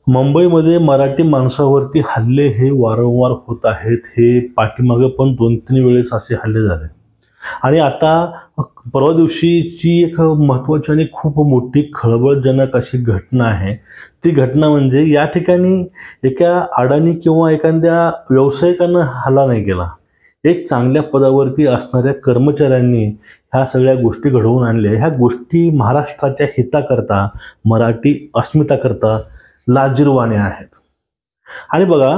मुंबईमध्ये मराठी माणसावरती हल्ले हे वारंवार होत आहेत. हे पाठीमागे पण 2-3 वेळेस असे हल्ले झाले. आणि आता परवा दिवशीची एक महत्त्वाची आणि खूप मोठी खळबळजनक अशी घटना आहे. ती घटना म्हणजे या ठिकाणी एका अडाणी किंवा एखाद्या व्यावसायिकानं हल्ला नाही केला. एक चांगल्या पदावरती असणाऱ्या कर्मचाऱ्यांनी ह्या सगळ्या गोष्टी घडवून आणल्या. ह्या गोष्टी महाराष्ट्राच्या हिताकरता, मराठी अस्मिताकरता लाजिरवाण्या आहेत. आणि बघा,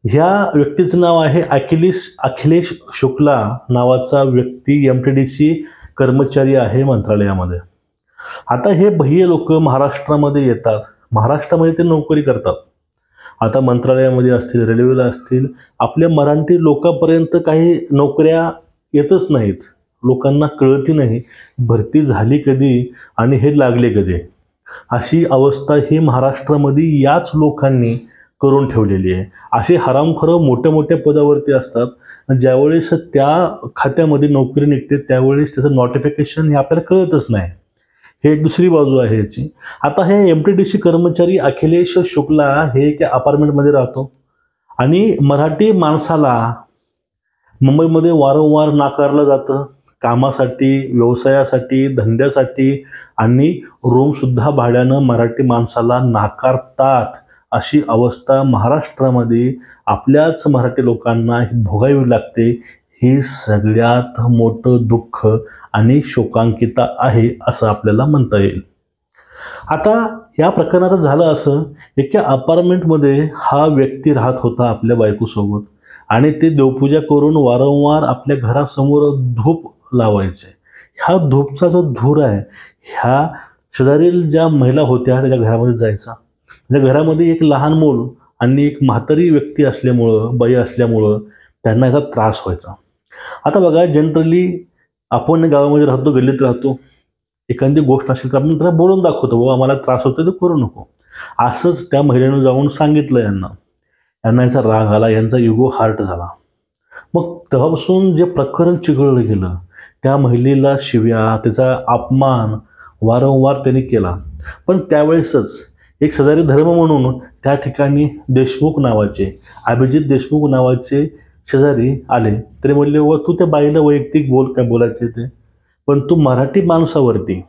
ह्या व्यक्तीचं नाव आहे अखिलेश शुक्ला नावाचा व्यक्ती एम-टी-डी-सी कर्मचारी आहे मंत्रालयामध्ये. आता हे भय्ये लोक महाराष्ट्रामध्ये येतात. महाराष्ट्रामध्ये ते नोकरी करतात. आता मंत्रालयामध्ये असतील, रेल्वेला असतील, आपल्या मराठी लोकांपर्यंत काही नोकऱ्या येतच नाहीत. लोकांना कळतही नाही भरती झाली कधी आणि हे लागले कधी. अशी अवस्था ही महाराष्ट्रामध्ये याच लोकांनी करून ठेवलेली आहे. असे हरामखोर मोठ्या पदावरती असतात. ज्यावेळेस त्या खात्यामध्ये नोकरी निघते त्यावेळेस त्याचं नोटिफिकेशन हे आपल्याला कळतच नाही. हे एक दुसरी बाजू आहे याची. आता हे एम-टी-डी-सी कर्मचारी अखिलेश शुक्ला हे एका अपार्टमेंटमध्ये राहतो आणि मराठी माणसाला मुंबईमध्ये वारंवार नाकारलं जातं. कामासाठी, व्यवसायासाठी, धंद्यासाठी आणि रूमसुद्धा भाड्यानं मराठी माणसाला नाकारतात. अशी अवस्था महाराष्ट्रामध्ये आपल्याच मराठी लोकांना भोगावी लागते. ही सगळ्यात मोठं दुःख आणि शोकांकिता आहे असं आपल्याला म्हणता येईल. आता या प्रकरणात झालं असं, एका अपार्टमेंटमध्ये हा व्यक्ती राहत होता आपल्या बायकोसोबत आणि ते देवपूजा करून वारंवार आपल्या घरासमोर धूप लावायचे. ह्या धूपचा जो धूर आहे, ह्या शेजारील ज्या महिला होत्या त्याच्या घरामध्ये जायचा. त्याच्या घरामध्ये एक लहान मूल आणि एक म्हातारी व्यक्ती असल्यामुळं, बाई असल्यामुळं त्यांना याचा त्रास व्हायचा. आता बघा, जनरली आपण गावामध्ये राहतो, गल्लीत राहतो. एखादी गोष्ट असेल तर आपण त्याला बोलून दाखवतो, बाबा आम्हाला त्रास होतो ते करू नको. असंच त्या महिलेनं जाऊन सांगितलं यांना. यांना याचा राग आला, यांचा इगो हर्ट झाला. मग तेव्हापासून जे प्रकरण चिघळलं गेलं, त्या महिलेला शिव्या, त्याचा अपमान वारंवार त्यांनी केला. पण त्यावेळेसच एक शेजारी धर्म म्हणून त्या ठिकाणी देशमुख नावाचे, अभिजित देशमुख नावाचे शेजारी आले. तरी म्हणले, व तू त्या बाईला वैयक्तिक बोल, काय बोलायचे ते, पण तू मराठी माणसावरती,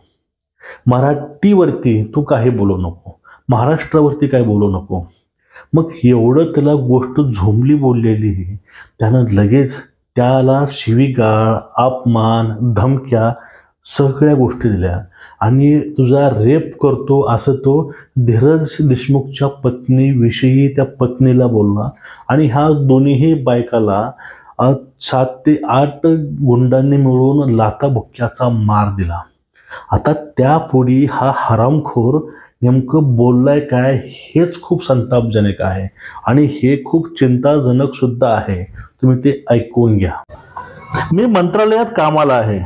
मराठीवरती तू काही बोलू नको, महाराष्ट्रावरती काय बोलू नको. मग एवढं त्याला गोष्ट झोंबली बोललेली, त्यानं लगेच त्याला शिवीगाळ, अपमान, धमक्या सगळ्या गोष्टी दिल्या आणि तुझा रेप करतो असं तो धीरज देशमुखच्या पत्नीविषयी त्या पत्नीला बोलला. आणि ह्या दोन्हीही बायकाला 7 ते 8 गुंडांनी मिळून लाथाबुक्क्याचा मार दिला. आता त्यापुढे हा हरामखोर नेमकं बोललाय काय हेच खूप संतापजनक आहे आणि हे खूप चिंताजनक सुद्धा आहे. तुम्ही ते ऐकून घ्या. मी मंत्रालयात कामाला आहे.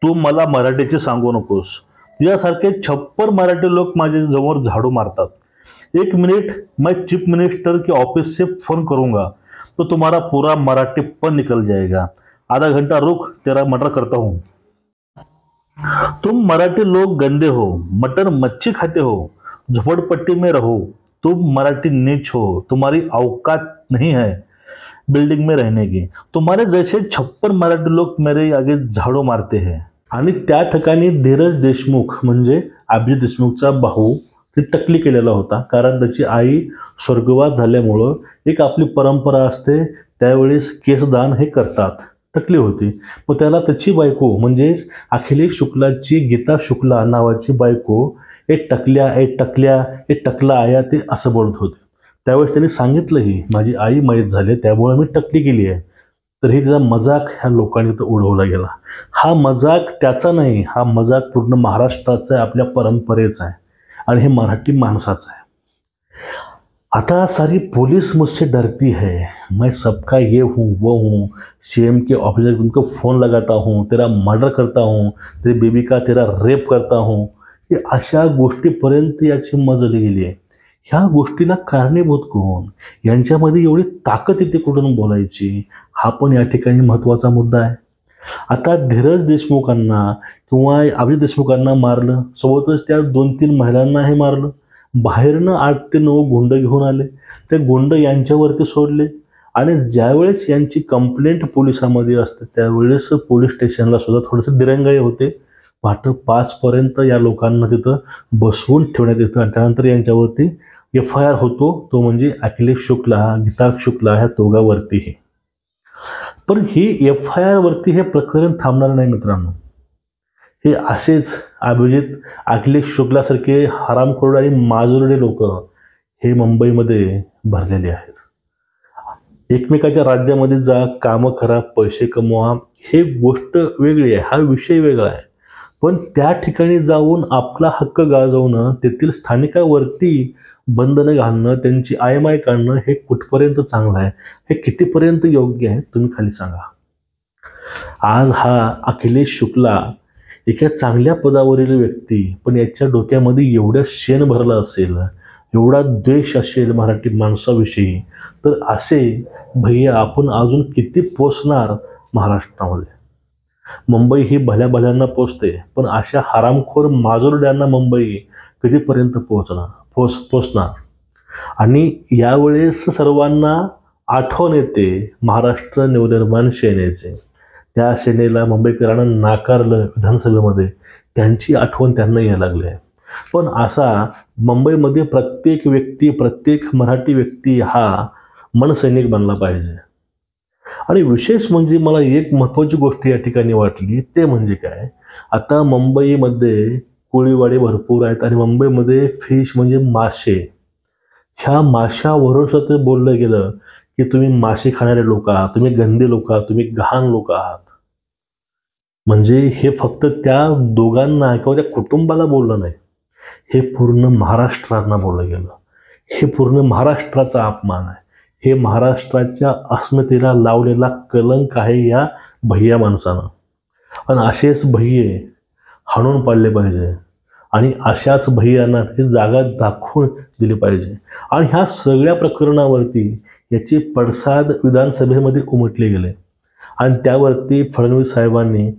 तू मला मराठीचे सांगू नकोस. तुझ्यासारखे 56 मराठी लोक माझे समोर झाडू मारतात. 1 मिनट, मैं चीफ मिनिस्टर के ऑफिस से फोन करूंगा तो तुम्हारा पूरा मराठीपन निकल जाएगा. आधा घंटा रुक, तेरा मर्डर करता हूँ. तुम मराठी लोग गंदे हो, मटन मच्छी खाते हो, झोपड़पट्टी में रहो. तुम मराठी नीच हो, तुम्हारी औकात नहीं है बिल्डिंग में रहने की. तुम्हारे जैसे 56 मराठी लोग मेरे आगे झाड़ू मारते हैं. आणि त्या ठिकाणी धीरज देशमुख म्हणजे अभिजित देशमुखचा भाऊ ती टकली केलेला होता. कारण त्याची आई स्वर्गवास झाल्यामुळं एक आपली परंपरा असते, त्यावेळेस केसदान हे करतात. टकली होती. मग त्याला त्याची बायको म्हणजेच अखिलेश शुक्लाची गीता शुक्ला नावाची बायको एक टकला आया ते असं बोलत होते. त्यावेळेस त्यांनी सांगितलंही, माझी आई मयत झाली त्यामुळे मी टकली केली आहे. तरी त्याचा मजाक ह्या लोकांनी तो उडवला गेला. हा मजाक त्याचा नाही, हा मजाक पूर्ण महाराष्ट्राचा आहे, आपल्या परंपरेचा आहे आणि हे मराठी माणसाचं आहे. आता सारी पुलिस मुझसे डरती है, मैं सबका ये हूँ वो हूँ, सीएम के ऑफिसर उनको फ़ोन लगाता हूँ, तेरा मर्डर करता हूँ, तेरी बेबी का तेरा रेप करता हूँ. हे अशा गोष्टीपर्यंत याची मजल गेली आहे. ह्या गोष्टीला कारणीभूत कोण, यांच्यामध्ये एवढी ताकद येते कुठून बोलायची, हा पण या ठिकाणी महत्त्वाचा मुद्दा आहे. आता धीरज देशमुखांना किंवा अभिजित देशमुखांना मारलं, सोबतच त्या 2-3 महिलांनाही मारलं बाहेरनं 8 ते 9 गुंड घेऊन आले. ते गुंड यांच्यावरती सोडले आणि ज्यावेळेस यांची कंप्लेंट पोलिसांमध्ये असते त्यावेळेस पोलीस स्टेशनला सुद्धा थोडेसे दिरंगाई होते. पहाटे 5 पर्यंत या लोकांना तिथं बसवून ठेवण्यात येतं आणि त्यानंतर यांच्यावरती FIR होतो. तो म्हणजे अखिलेश शुक्ला, गीताक्ष शुक्ला ह्या दोघांवरतीही. पण ही FIR वरती हे प्रकरण थांबणार नाही मित्रांनो. हे असेच अखिलेश शुक्लासारखे हरामखोर आणि माजुरडे लोक हे मुंबईमध्ये भरलेले आहेत. एकमेकाच्या राज्यामध्ये जा, कामं करा, पैसे कमवा, हे गोष्ट वेगळी आहे, हा विषय वेगळा आहे. पण त्या ठिकाणी जाऊन आपला हक्क गाजवणं, तेथील स्थानिकावरती बंधनं घालणं, त्यांची आयमाय काढणं हे कुठपर्यंत चांगलं आहे, हे कितीपर्यंत योग्य आहे तुम्ही खाली सांगा. आज हा अखिलेश शुक्ला एका चांगल्या पदावरील व्यक्ती, पण याच्या डोक्यामध्ये एवढं शेण भरलं असेल, एवढा द्वेष असेल मराठी माणसाविषयी, तर असे भैया आपण अजून किती पोचणार महाराष्ट्रामध्ये. मुंबई ही भल्या भल्यांना पोचते, पण अशा हरामखोर माजुरड्यांना मुंबई कधीपर्यंत पोचणार. आणि यावेळेस सर्वांना आठवण येते महाराष्ट्र नवनिर्माण सेनेचे. त्या सेनेला मुंबईकरांना नाकारलं विधानसभेमध्ये, त्यांची आठवण त्यांना यायला लागली आहे. पण असा मुंबईमध्ये प्रत्येक व्यक्ती, प्रत्येक मराठी व्यक्ती हा मनसैनिक बनला पाहिजे. आणि विशेष म्हणजे मला एक महत्त्वाची गोष्ट या ठिकाणी वाटली, ते म्हणजे काय, आता मुंबईमध्ये कोळीवाडे भरपूर आहेत आणि मुंबईमध्ये फिश म्हणजे मासे, ह्या माशावरून सुद्धा बोललं गेलं की तुम्ही मासे खाणारे लोक आहात, तुम्ही गंदे लोक आहात, तुम्ही घाण लोक आहात. म्हणजे हे फक्त त्या दोघांना किंवा त्या कुटुंबाला बोललं नाही, हे पूर्ण महाराष्ट्राला बोललं गेलं. हे पूर्ण महाराष्ट्राचा अपमान आहे, हे महाराष्ट्राच्या अस्मितेला लावलेला कलंक आहे या भैया माणसानं. आणि असेच भैये हाणून पाडले पाहिजे आणि अशाच भैयांना ती जागा दाखवून दिली पाहिजे. आणि ह्या सगळ्या प्रकरणावरती याचे पडसाद विधानसभेमध्ये उमटले गेले आणि त्यावरती फडणवीस साहेबांनी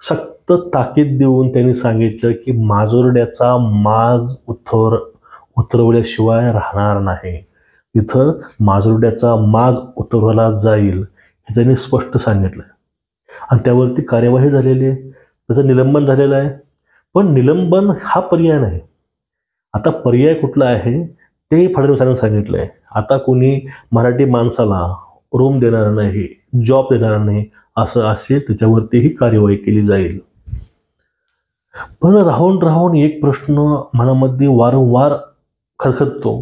सक्त ताकीद देऊन त्यांनी सांगितलं की माजुरड्याचा माज उतरवल्याशिवाय राहणार नाही. इथं माजुरड्याचा माज उतरवला जाईल हे त्यांनी स्पष्ट सांगितलं आणि त्यावरती कार्यवाही झालेली आहे, त्याचं निलंबन झालेलं आहे. पण निलंबन हा पर्याय नाही. आता पर्याय कुठला आहे ते फडणवीसांनी सांगितलं आहे. आता कोणी मराठी माणसाला रूम देणार नाही, जॉब देणार नाही, असं असेल त्याच्यावरतीही कार्यवाही केली जाईल. पण राहून एक प्रश्न मनामध्ये वारंवार खरखरतो,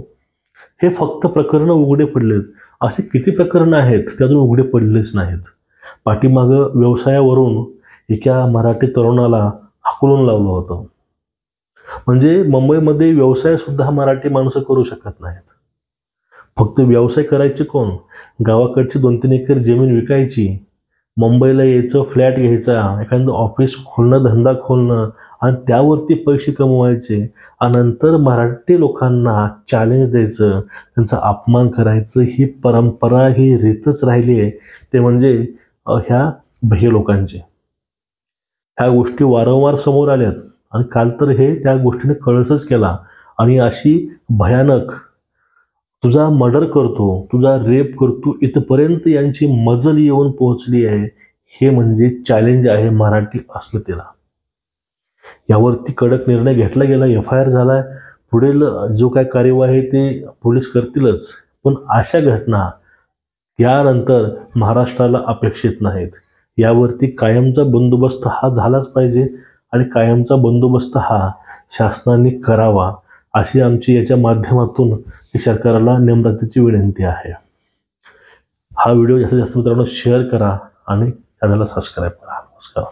हे फक्त प्रकरणं उघडे पडलेत, असे किती प्रकरणं आहेत ते अजून उघडे पडलेच नाहीत. पाठीमागं व्यवसायावरून एका मराठी तरुणाला हाकलून लावलं होतं. म्हणजे मुंबईमध्ये व्यवसाय सुद्धा मराठी माणसं करू शकत नाहीत. फक्त व्यवसाय करायचे कोण, गावाकडची 2-3 एकर जमीन विकायची, मुंबईला यायचं, फ्लॅट घ्यायचा, एखादं ऑफिस खोलणं, धंदा खोलणं आणि त्यावरती पैसे कमवायचे आणि नंतर मराठी लोकांना चॅलेंज द्यायचं, त्यांचा अपमान करायचं, ही परंपरा, ही रीतच राहिली आहे. ते म्हणजे ह्या भैया लोकांची. ह्या गोष्टी वारंवार समोर आल्यात आणि काल तर हे त्या गोष्टीने कळसच केला. आणि अशी भयानक, तुझा मर्डर करतो, तुझा रेप करतो, इथपर्यंत यांची मजल येऊन पोहोचली आहे. हे म्हणजे चॅलेंज आहे मराठी अस्मितेला. यावरती कडक निर्णय घेतला गेला, FIR झाला, पुढील जो काय कार्यवाही ते पोलीस करतीलच. पण अशा घटना यानंतर महाराष्ट्राला अपेक्षित नाहीत. यावरती कायमचा बंदोबस्त हा झालाच पाहिजे आणि कायमचा बंदोबस्त हा शासनाने करावा, अशी आमची याच्या माध्यमातून सरकारला नम्रतेची विनंती आहे. हा व्हिडिओ जास्तीत जास्त मित्रांनो शेअर करा आणि चॅनलला सबस्क्राईब करा. नमस्कार.